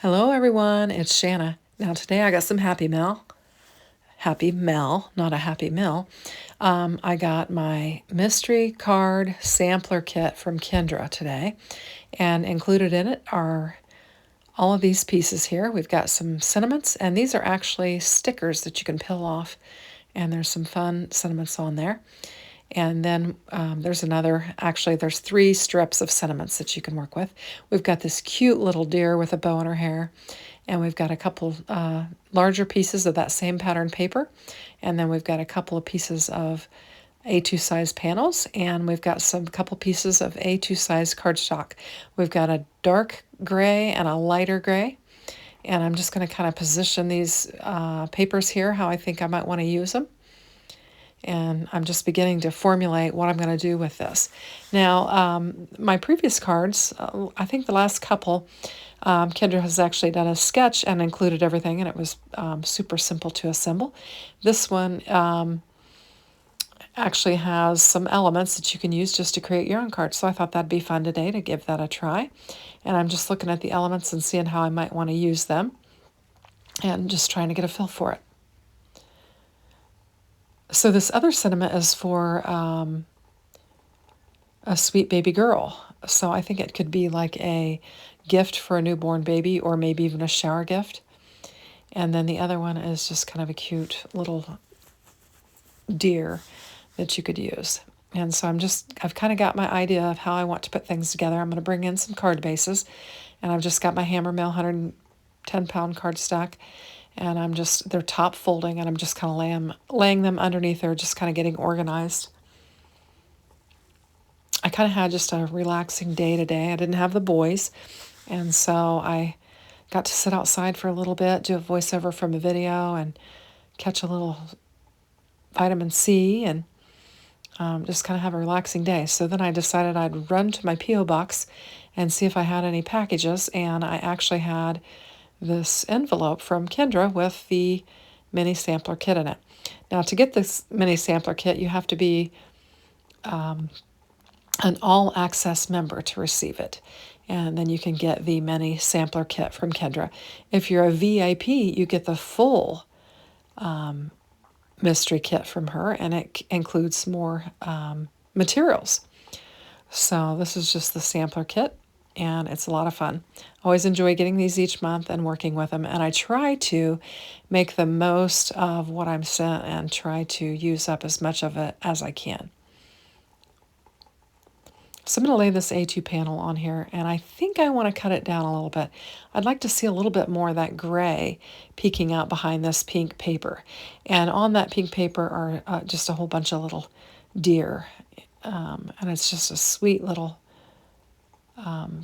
Hello everyone, it's Shanna. Now today I got some Happy Mel, not a Happy Meal. I got my mystery card sampler kit from Kendra today, and included in it are all of these pieces here. We've got some sentiments, and these are actually stickers that you can peel off, and there's some fun sentiments on there. And then there's 3 strips of sentiments that you can work with. We've got this cute little deer with a bow in her hair, and we've got a couple larger pieces of that same pattern paper, and then we've got a couple of pieces of A2 size panels, and we've got some couple pieces of A2 size cardstock. We've got a dark gray and a lighter gray, and I'm just going to kind of position these papers here how I think I might want to use them. And I'm just beginning to formulate what I'm going to do with this. Now, my previous cards, I think the last couple, Kendra has actually done a sketch and included everything, and it was super simple to assemble. This one actually has some elements that you can use just to create your own card, so I thought that'd be fun today to give that a try. And I'm just looking at the elements and seeing how I might want to use them, and just trying to get a feel for it. So this other sentiment is for a sweet baby girl. So I think it could be like a gift for a newborn baby, or maybe even a shower gift. And then the other one is just kind of a cute little deer that you could use. And so I've kind of got my idea of how I want to put things together. I'm going to bring in some card bases, and I've just got my Hammer Mail 110-pound card stack, and they're top folding, and I'm just kind of laying them underneath there, just kind of getting organized. I kind of had just a relaxing day today. I didn't have the boys, and so I got to sit outside for a little bit, do a voiceover from a video, and catch a little vitamin C, and just kind of have a relaxing day. So then I decided I'd run to my P.O. box and see if I had any packages, and I actually had this envelope from Kendra with the mini sampler kit in it. Now, to get this mini sampler kit, you have to be an all-access member to receive it, and then you can get the mini sampler kit from Kendra. If you're a VIP, you get the full mystery kit from her, and it includes more materials. So this is just the sampler kit, and it's a lot of fun. I always enjoy getting these each month and working with them, and I try to make the most of what I'm sent and try to use up as much of it as I can. So I'm going to lay this A2 panel on here, and I think I want to cut it down a little bit. I'd like to see a little bit more of that gray peeking out behind this pink paper. And on that pink paper are just a whole bunch of little deer, and it's just a sweet little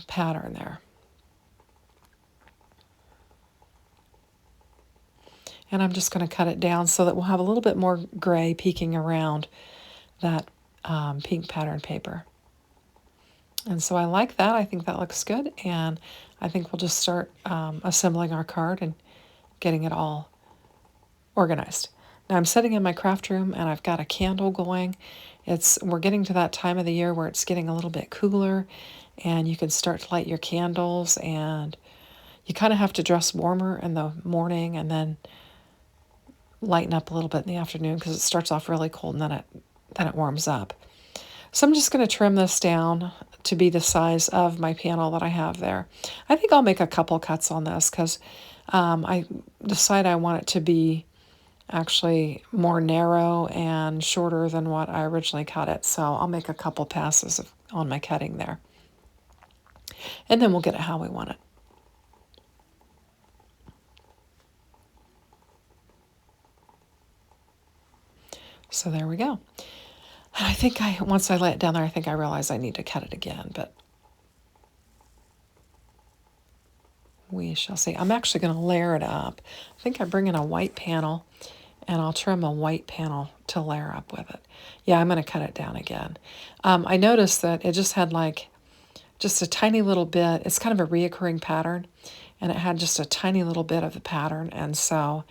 pattern there. And I'm just going to cut it down so that we'll have a little bit more gray peeking around that pink pattern paper. And so I like that. I think that looks good. And I think we'll just start assembling our card and getting it all organized. Now I'm sitting in my craft room, and I've got a candle going. We're getting to that time of the year where it's getting a little bit cooler, and you can start to light your candles, and you kind of have to dress warmer in the morning and then lighten up a little bit in the afternoon, because it starts off really cold and then it warms up. So I'm just going to trim this down to be the size of my panel that I have there. I think I'll make a couple cuts on this, because I decide I want it to be actually more narrow and shorter than what I originally cut it. So I'll make a couple passes on my cutting there. And then we'll get it how we want it. So there we go. And I think once I lay it down there, I think I realize I need to cut it again, but we shall see. I'm actually going to layer it up. I think I bring in a white panel, and I'll trim a white panel to layer up with it. Yeah, I'm going to cut it down again. I noticed that it just had just a tiny little bit. It's kind of a reoccurring pattern, and it had just a tiny little bit of the pattern, and so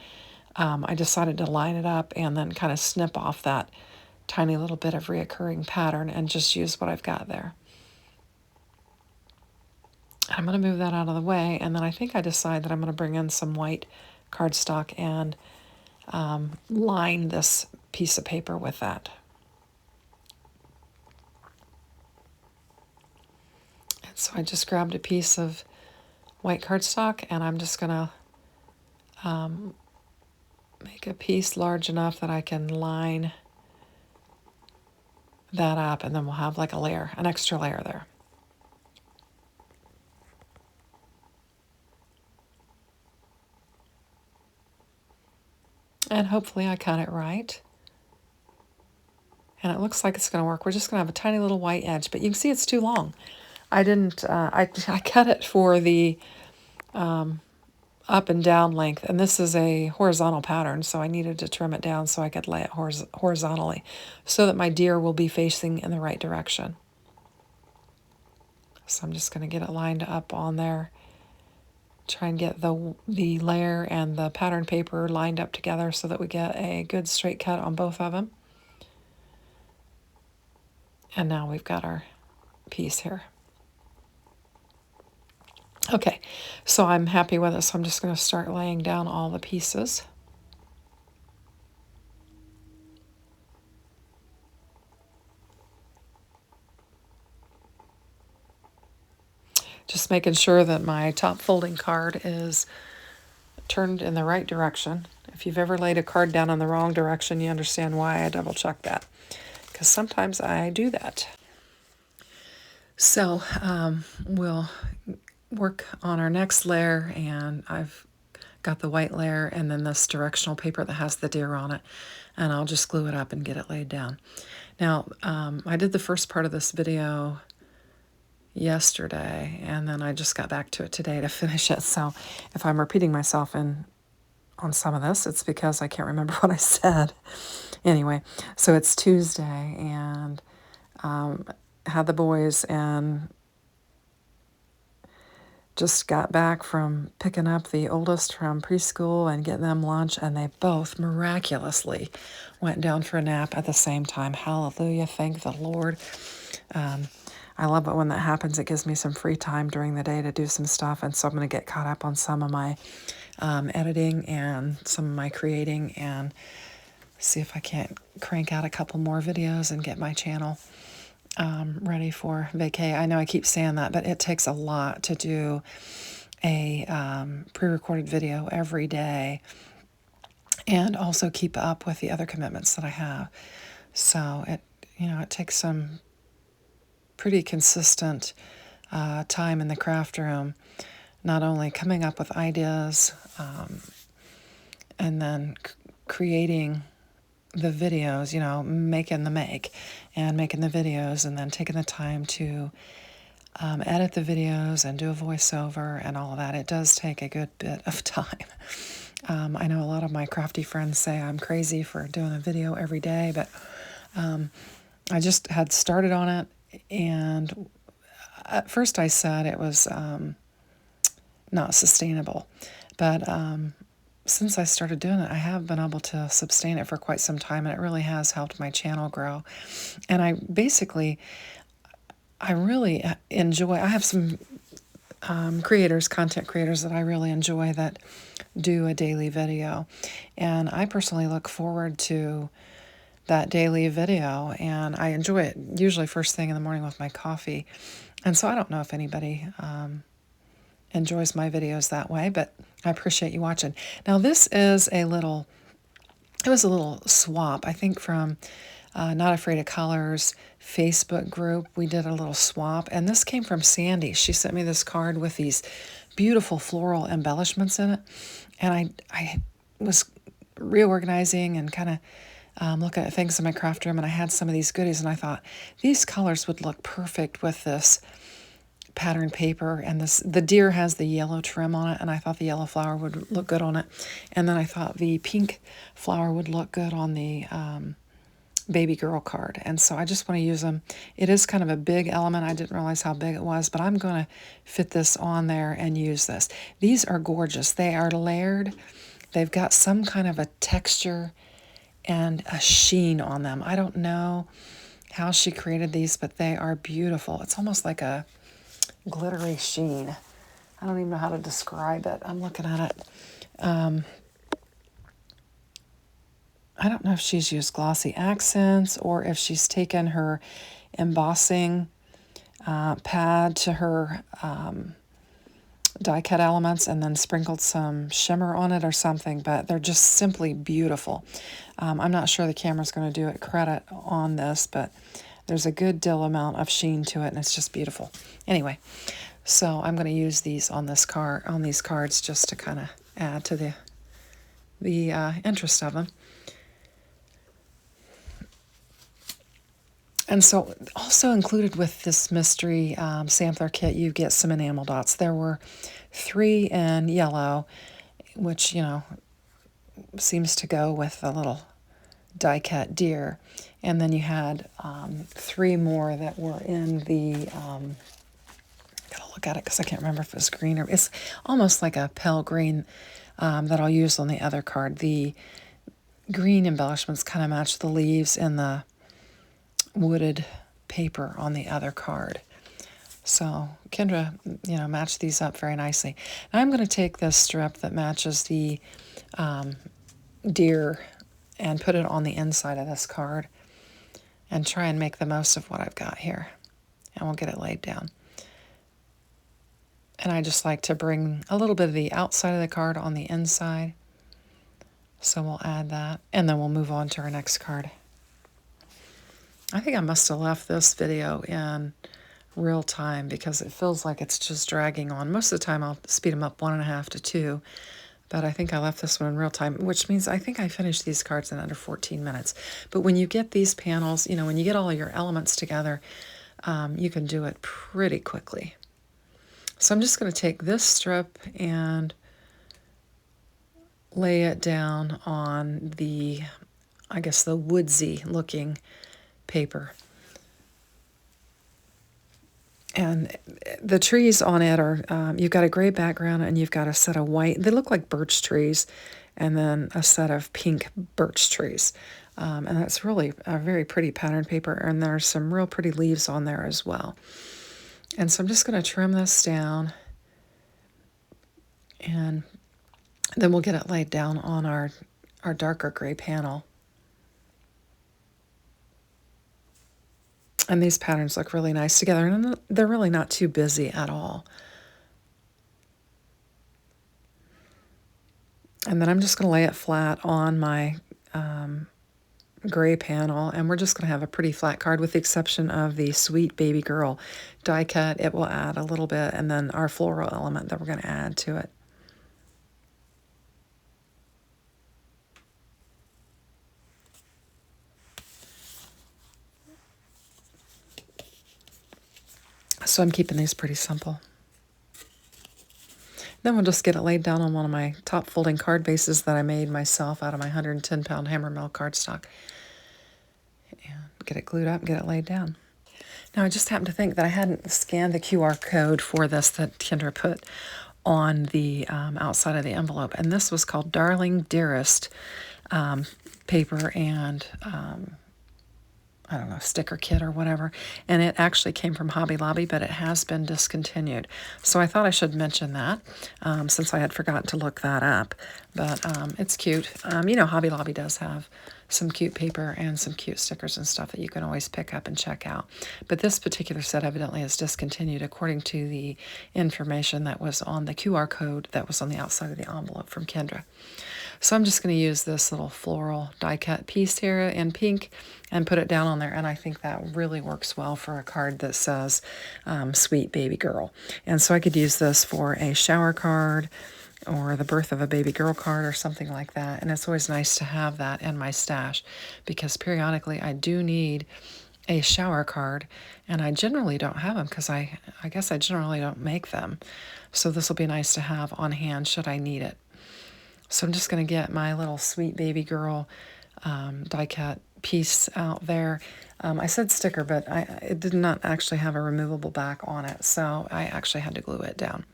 I decided to line it up and then kind of snip off that tiny little bit of reoccurring pattern and just use what I've got there. I'm going to move that out of the way, and then I think I decide that I'm going to bring in some white cardstock and line this piece of paper with that. And so I just grabbed a piece of white cardstock, and I'm just going to make a piece large enough that I can line that up, and then we'll have like a layer, an extra layer there. And hopefully I cut it right. And it looks like it's going to work. We're just going to have a tiny little white edge, but you can see it's too long. I didn't, I cut it for the up and down length, and this is a horizontal pattern, so I needed to trim it down so I could lay it horizontally so that my deer will be facing in the right direction. So I'm just going to get it lined up on there. Try and get the layer and the pattern paper lined up together so that we get a good straight cut on both of them. And now we've got our piece here. Okay, so I'm happy with it, so I'm just going to start laying down all the pieces. Just making sure that my top folding card is turned in the right direction. If you've ever laid a card down in the wrong direction, you understand why I double check that, because sometimes I do that. So we'll work on our next layer, and I've got the white layer and then this directional paper that has the deer on it, and I'll just glue it up and get it laid down. Now, I did the first part of this video yesterday, and then I just got back to it today to finish it. So if I'm repeating myself on some of this, it's because I can't remember what I said. Anyway, so it's Tuesday, and had the boys and just got back from picking up the oldest from preschool and getting them lunch, and they both miraculously went down for a nap at the same time. Hallelujah, thank the Lord. I love it when that happens. It gives me some free time during the day to do some stuff, and so I'm going to get caught up on some of my editing and some of my creating, and see if I can't crank out a couple more videos and get my channel ready for vacay. I know I keep saying that, but it takes a lot to do a pre-recorded video every day and also keep up with the other commitments that I have. So it takes some pretty consistent time in the craft room, not only coming up with ideas and then creating the videos, making the videos, and then taking the time to edit the videos and do a voiceover and all of that. It does take a good bit of time. I know a lot of my crafty friends say I'm crazy for doing a video every day, but I just had started on it, and at first I said it was not sustainable, but since I started doing it, I have been able to sustain it for quite some time, and it really has helped my channel grow. And I really enjoy, I have some content creators that I really enjoy that do a daily video, and I personally look forward to that daily video, and I enjoy it usually first thing in the morning with my coffee. And so I don't know if anybody enjoys my videos that way, but I appreciate you watching. Now this is it was a little swap, I think, from Not Afraid of Colors Facebook group. We did a little swap, and this came from Sandy. She sent me this card with these beautiful floral embellishments in it, and I was reorganizing and kind of looking at things in my craft room, and I had some of these goodies, and I thought these colors would look perfect with this pattern paper, and the deer has the yellow trim on it, and I thought the yellow flower would look good on it, and then I thought the pink flower would look good on the baby girl card, and so I just want to use them. It is kind of a big element. I didn't realize how big it was, but I'm going to fit this on there and use this. These are gorgeous. They are layered. They've got some kind of a texture and a sheen on them. I don't know how she created these, but they are beautiful. It's almost like a glittery sheen. I don't even know how to describe it. I'm looking at it. I don't know if she's used glossy accents or if she's taken her embossing pad to her die cut elements and then sprinkled some shimmer on it or something, but they're just simply beautiful. I'm not sure the camera's going to do it credit on this, but there's a good deal amount of sheen to it, and it's just beautiful. Anyway, so I'm going to use these on this on these cards just to kind of add to the interest of them. And so also included with this mystery sampler kit, you get some enamel dots. There were 3 in yellow, which, you know, seems to go with the little die cut deer. And then you had 3 more that were in the, gotta look at it because I can't remember if it was green or, it's almost like a pale green that I'll use on the other card. The green embellishments kind of match the leaves in the wooded paper on the other card. So Kendra, you know, matched these up very nicely. Now I'm going to take this strip that matches the deer and put it on the inside of this card and try and make the most of what I've got here. And we'll get it laid down. And I just like to bring a little bit of the outside of the card on the inside. So we'll add that, and then we'll move on to our next card. I think I must have left this video in real time because it feels like it's just dragging on. Most of the time I'll speed them up 1.5 to 2, but I think I left this one in real time, which means I think I finished these cards in under 14 minutes. But when you get these panels, you know, when you get all of your elements together, you can do it pretty quickly. So I'm just going to take this strip and lay it down on the, I guess, the woodsy looking paper. And the trees on it are, you've got a gray background and you've got a set of white, they look like birch trees, and then a set of pink birch trees. And that's really a very pretty pattern paper, and there's some real pretty leaves on there as well. And so I'm just going to trim this down, and then we'll get it laid down on our darker gray panel. And these patterns look really nice together, and they're really not too busy at all. And then I'm just going to lay it flat on my gray panel, and we're just going to have a pretty flat card with the exception of the Sweet Baby Girl die cut. It will add a little bit, and then our floral element that we're going to add to it. So I'm keeping these pretty simple. Then we'll just get it laid down on one of my top folding card bases that I made myself out of my 110-pound Hammermill cardstock. And get it glued up and get it laid down. Now I just happened to think that I hadn't scanned the QR code for this that Kendra put on the outside of the envelope. And this was called Darling Dearest paper and I don't know, sticker kit or whatever, and it actually came from Hobby Lobby, but it has been discontinued. So I thought I should mention that since I had forgotten to look that up, but it's cute. You know, Hobby Lobby does have some cute paper and some cute stickers and stuff that you can always pick up and check out. But this particular set evidently is discontinued according to the information that was on the QR code that was on the outside of the envelope from Kendra. So I'm just going to use this little floral die cut piece here in pink and put it down on there, and I think that really works well for a card that says Sweet Baby Girl. And so I could use this for a shower card or the birth of a baby girl card or something like that, and it's always nice to have that in my stash because periodically I do need a shower card, and I generally don't have them because I guess I generally don't make them. So this will be nice to have on hand should I need it. So I'm just going to get my little Sweet Baby Girl die cut piece out there. I said sticker, but it did not actually have a removable back on it, so I actually had to glue it down.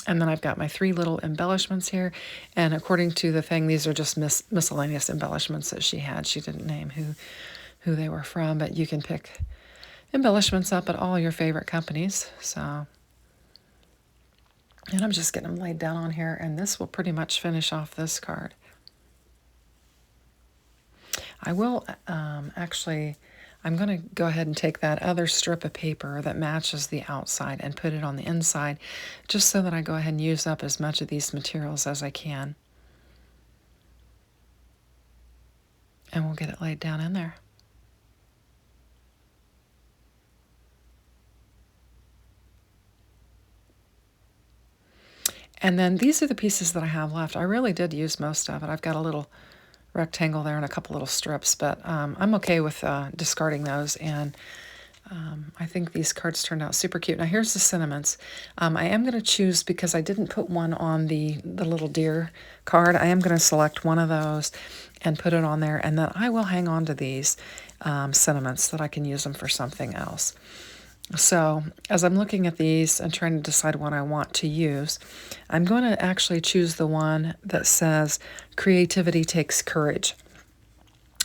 And then I've got my 3 little embellishments here, and according to the thing, these are just miscellaneous embellishments that she had. She didn't name who they were from, but you can pick embellishments up at all your favorite companies. So And I'm just getting them laid down on here, and this will pretty much finish off this card. I will actually, I'm going to go ahead and take that other strip of paper that matches the outside and put it on the inside, just so that I go ahead and use up as much of these materials as I can. And we'll get it laid down in there. And then these are the pieces that I have left. I really did use most of it. I've got a little rectangle there and a couple little strips, but I'm okay with discarding those. And I think these cards turned out super cute. Now here's the sentiments. I am going to choose, because I didn't put one on the little deer card, I am going to select one of those and put it on there, and then I will hang on to these sentiments that I can use them for something else. So as I'm looking at these and trying to decide what I want to use, I'm going to actually choose the one that says creativity takes courage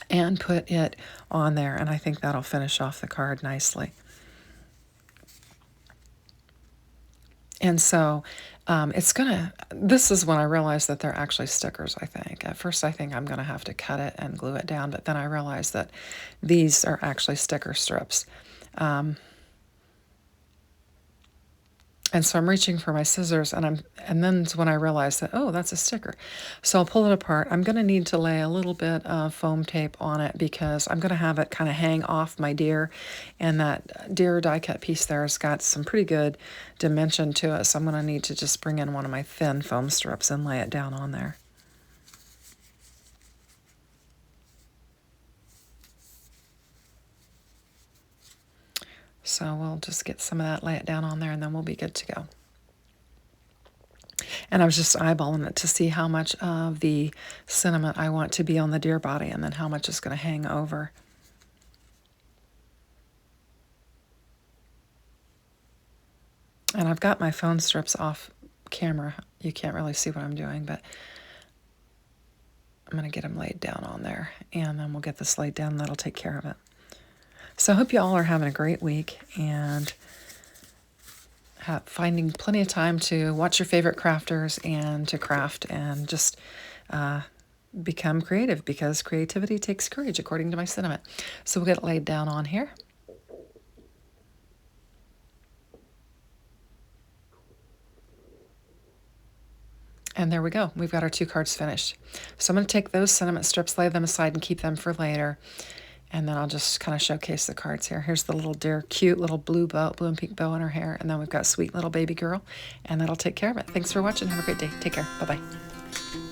and put it on there, and I think that'll finish off the card nicely. And so this is when I realized that they're actually stickers, I think. At first I think I'm going to have to cut it and glue it down, but then I realized that these are actually sticker strips. And so I'm reaching for my scissors, and then when I realize that, oh, that's a sticker. So I'll pull it apart. I'm going to need to lay a little bit of foam tape on it, because I'm going to have it kind of hang off my deer, and that deer die cut piece there has got some pretty good dimension to it. So I'm going to need to just bring in one of my thin foam strips and lay it down on there. So we'll just get some of that, lay it down on there, and then we'll be good to go. And I was just eyeballing it to see how much of the sentiment I want to be on the deer body, and then how much is going to hang over. And I've got my phone strips off camera. You can't really see what I'm doing, but I'm going to get them laid down on there, and then we'll get this laid down, and that'll take care of it. So I hope you all are having a great week, and finding plenty of time to watch your favorite crafters and to craft and just become creative, because creativity takes courage, according to my sentiment. So we'll get it laid down on here. And there we go. We've got our 2 cards finished. So I'm going to take those sentiment strips, lay them aside, and keep them for later. And then I'll just kind of showcase the cards here. Here's the little deer, cute little blue and pink bow in her hair. And then we've got sweet little baby girl, and that'll take care of it. Thanks for watching. Have a great day. Take care. Bye-bye.